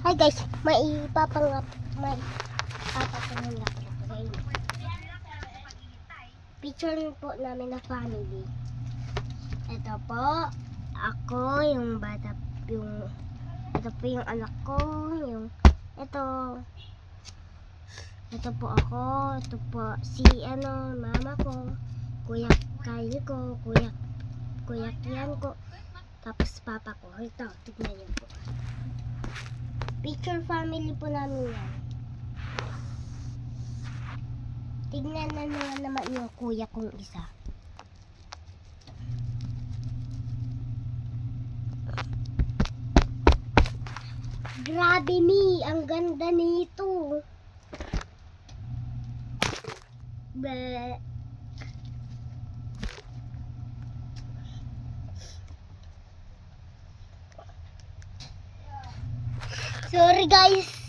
Hi guys, may ipapangap ko kayo. Picture po namin na family. Ito po, ako, yung bata, ito po yung anak ko, ito po ako, ito po si mama ko, kuya Kyle ko, kuya Kian ko, tapos papa ko. Ito, tignan niyo po. Picture family po namin yan. Tignan na naman yung kuya kong isa. Grabe ang ganda nito. Bleh. Sorry guys.